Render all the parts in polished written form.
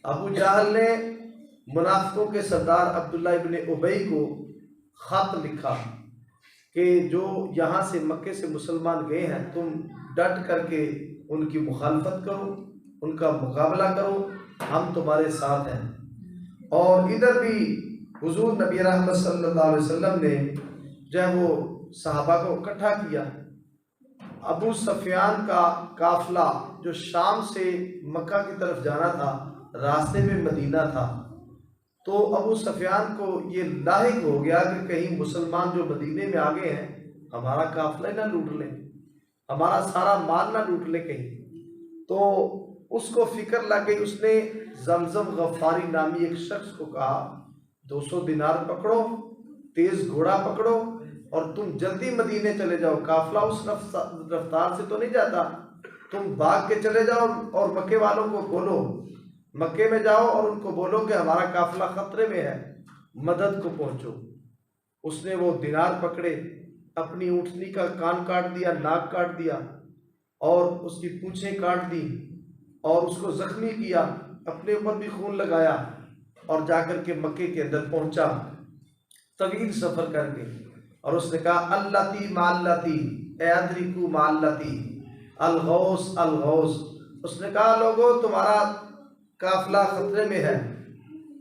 ابو جہل نے منافقوں کے سردار عبداللہ ابن ابی کو خط لکھا کہ جو یہاں سے مکے سے مسلمان گئے ہیں تم ڈٹ کر کے ان کی مخالفت کرو، ان کا مقابلہ کرو، ہم تمہارے ساتھ ہیں۔ اور ادھر بھی حضور نبی رحمت صلی اللہ علیہ وسلم نے جو ہے وہ صحابہ کو اکٹھا کیا۔ ابو سفیان کا قافلہ جو شام سے مکہ کی طرف جانا تھا، راستے میں مدینہ تھا، تو ابو سفیان کو یہ لاحق ہو گیا کہ کہیں مسلمان جو مدینے میں آگے ہیں ہمارا قافلہ نہ لوٹ لیں، ہمارا سارا مال نہ لوٹ لیں کہیں۔ تو اس کو فکر لگ گئی، اس نے زمزم غفاری نامی ایک شخص کو کہا 200 دینار پکڑو، تیز گھوڑا پکڑو اور تم جلدی مدینے چلے جاؤ، قافلہ اس رفتار سے تو نہیں جاتا، تم بھاگ کے چلے جاؤ اور مکے والوں کو بولو، مکے میں جاؤ اور ان کو بولو کہ ہمارا قافلہ خطرے میں ہے، مدد کو پہنچو۔ اس نے وہ دینار پکڑے، اپنی اونٹنی کا کان کاٹ دیا، ناک کاٹ دیا اور اس کی پونچھیں کاٹ دی اور اس کو زخمی کیا، اپنے اوپر بھی خون لگایا اور جا کر کے مکے کے اندر پہنچا طویل سفر کر کے، اور اس نے کہا اللتی مالتی اے ادرکو مالتی الغوث الغوث۔ اس نے کہا لوگو تمہارا قافلہ خطرے میں ہے۔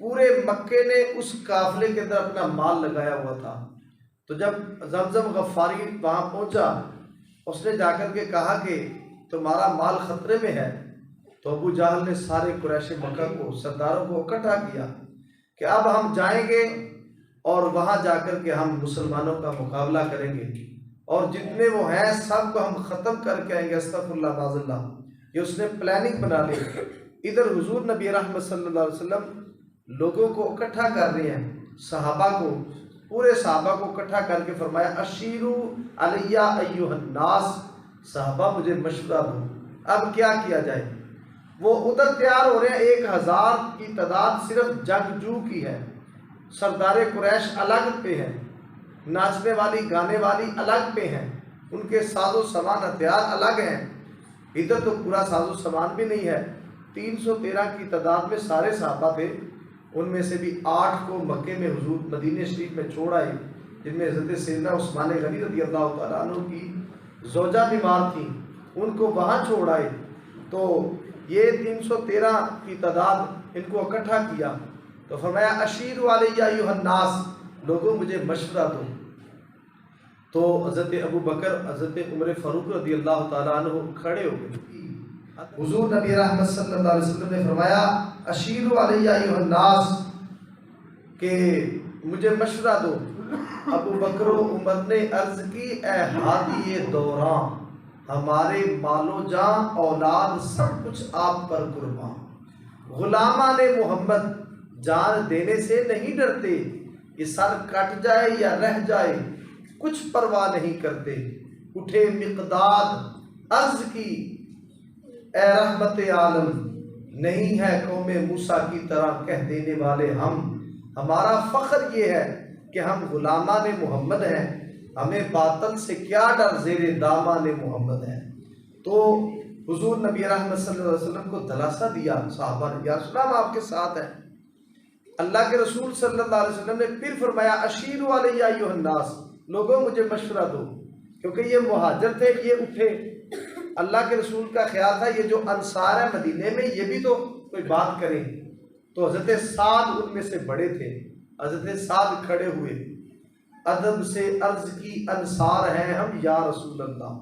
پورے مکے نے اس قافلے کے اندر اپنا مال لگایا ہوا تھا۔ تو جب زمزم غفاری وہاں پہنچا، اس نے جا کر کے کہا کہ تمہارا مال خطرے میں ہے، تو ابو جہل نے سارے قریش مکہ کو، سرداروں کو اکٹھا کیا کہ اب ہم جائیں گے اور وہاں جا کر کے ہم مسلمانوں کا مقابلہ کریں گے اور جتنے وہ ہیں سب کو ہم ختم کر کے آئیں گے، استغفر اللہ معاذ اللہ۔ یہ اس نے پلاننگ بنا لی۔ ادھر حضور نبی رحمت صلی اللہ علیہ وسلم لوگوں کو اکٹھا کر رہے ہیں، صحابہ کو، پورے صحابہ کو اکٹھا کر کے فرمایا اشیرو علیہ ایھا الناس، صحابہ مجھے مشورہ دو، اب کیا کیا جائے۔ وہ ادھر تیار ہو رہے ہیں، 1000 کی تعداد صرف جنگجو کی ہے، سردار قریش الگ پہ ہیں، ناچنے والی گانے والی الگ پہ ہیں، ان کے ساز و سامان ہتھیار الگ ہیں، ادھر تو پورا ساز و سامان بھی نہیں ہے۔ 313 کی تعداد میں سارے صحابہ تھے، ان میں سے بھی 8 کو مکے میں حضور مدینہ شریف میں چھوڑ آئے، جن میں حضرت سیدنا عثمان غنی رضی اللہ تعالیٰ عنہ کی زوجہ بیمار تھیں، ان کو وہاں چھوڑ آئے۔ تو یہ 313 کی تعداد ان کو اکٹھا کیا تو فرمایا اشیروا علیہ ایھا الناس، لوگوں مجھے مشورہ دو۔ تو حضرت ابو بکر، حضرت عمر فاروق رضی اللہ تعالیٰ عنہ کھڑے ہو گئے۔ حضور نبی رحمت صلی اللہ علیہ وسلم نے فرمایا اشیروا علیہ ایھا الناس، کہ مجھے مشورہ دو۔ ابو بکر و عمر نے عرض کی اے ہادی دوراں، ہمارے مال و جان اولاد سب کچھ آپ پر قربان، غلامان محمد جان دینے سے نہیں ڈرتے، یہ سر کٹ جائے یا رہ جائے کچھ پرواہ نہیں کرتے۔ اٹھے مقداد عرض کی اے رحمت عالم، نہیں ہے قوم موسیٰ کی طرح کہہ دینے والے ہم، ہمارا فخر یہ ہے کہ ہم غلامان محمد ہیں، ہمیں باطل سے کیا ڈر، زیر دامان محمد ہیں۔ تو حضور نبی رحمت صلی اللہ علیہ وسلم کو دلاسا دیا صحابہ نے، یا رسول اللہ ہم آپ کے ساتھ ہیں۔ اللہ کے رسول صلی اللہ علیہ وسلم نے پھر فرمایا اشیروا علیہ ایھا الناس، لوگوں مجھے مشورہ دو، کیونکہ یہ مہاجر تھے، یہ اٹھے، اللہ کے رسول کا خیال تھا یہ جو انصار ہیں مدینے میں یہ بھی تو کوئی بات کریں۔ تو حضرت سعد ان میں سے بڑے تھے، حضرت سعد کھڑے ہوئے، ادب سے عرض کی انصار ہیں ہم یا رسول اللہ،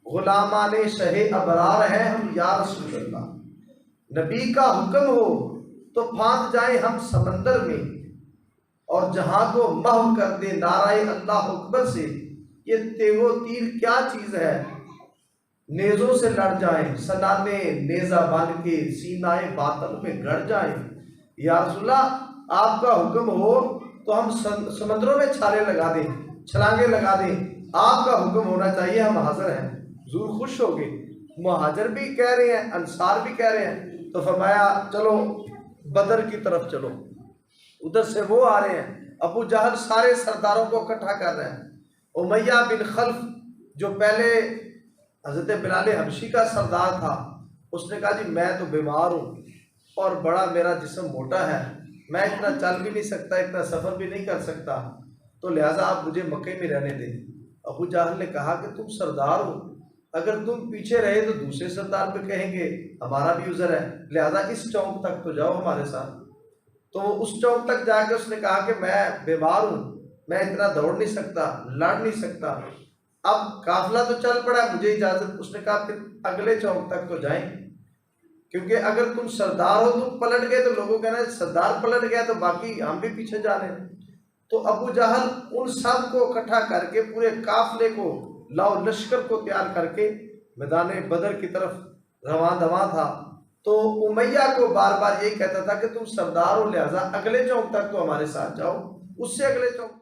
غلامان شہ ابرار ہیں ہم یا رسول اللہ، نبی کا حکم ہو تو پھانس جائیں ہم سمندر میں اور جہاں کو محو کر دے نعرہ اللہ اکبر سے، یہ تیغ و تیر کیا چیز ہے، نیزوں سے لڑ جائیں، سنانے نیزہ بن کے سینہ باطل میں گڑ جائیں۔ یا رسول اللہ آپ کا حکم ہو تو ہم سمندروں میں چھالے لگا دیں، چھلانگے لگا دیں، آپ کا حکم ہونا چاہیے، ہم حاضر ہیں۔ حضور خوش ہو گئے، مہاجر بھی کہہ رہے ہیں، انصار بھی کہہ رہے ہیں، تو فرمایا چلو بدر کی طرف چلو۔ ادھر سے وہ آ رہے ہیں، ابو جہل سارے سرداروں کو اکٹھا کر رہے ہیں۔ امیہ بن خلف جو پہلے حضرت بلال حبشی کا سردار تھا، اس نے کہا جی میں تو بیمار ہوں اور بڑا میرا جسم موٹا ہے، میں اتنا چل بھی نہیں سکتا، اتنا سفر بھی نہیں کر سکتا، تو لہٰذا آپ مجھے مکے میں رہنے دیں۔ ابو جہل نے کہا کہ تم سردار ہو، اگر تم پیچھے رہے تو دوسرے سردار پہ کہیں گے ہمارا بھی عذر ہے، لہٰذا اس چوک تک تو جاؤ ہمارے ساتھ۔ تو وہ اس چوک تک جا کے اس نے کہا کہ میں بیمار ہوں، میں اتنا دوڑ نہیں سکتا، لڑ نہیں سکتا، اب قافلہ تو چل پڑا، مجھے اجازت۔ اس نے کہا پھر اگلے چوک تک تو جائیں، کیونکہ اگر تم سردار ہو، تم پلٹ گئے تو لوگوں کہنا ہے سردار پلٹ گیا تو باقی ہم بھی پیچھے جا رہے ہیں۔ تو ابو جہل ان سب کو اکٹھا کر کے پورے قافلے کو، لاؤ لشکر کو تیار کر کے میدان بدر کی طرف رواں دواں تھا۔ تو امیہ کو بار بار یہی کہتا تھا کہ تم سردار ہو، لہٰذا اگلے چوک تک تو ہمارے ساتھ جاؤ، اس سے اگلے چوک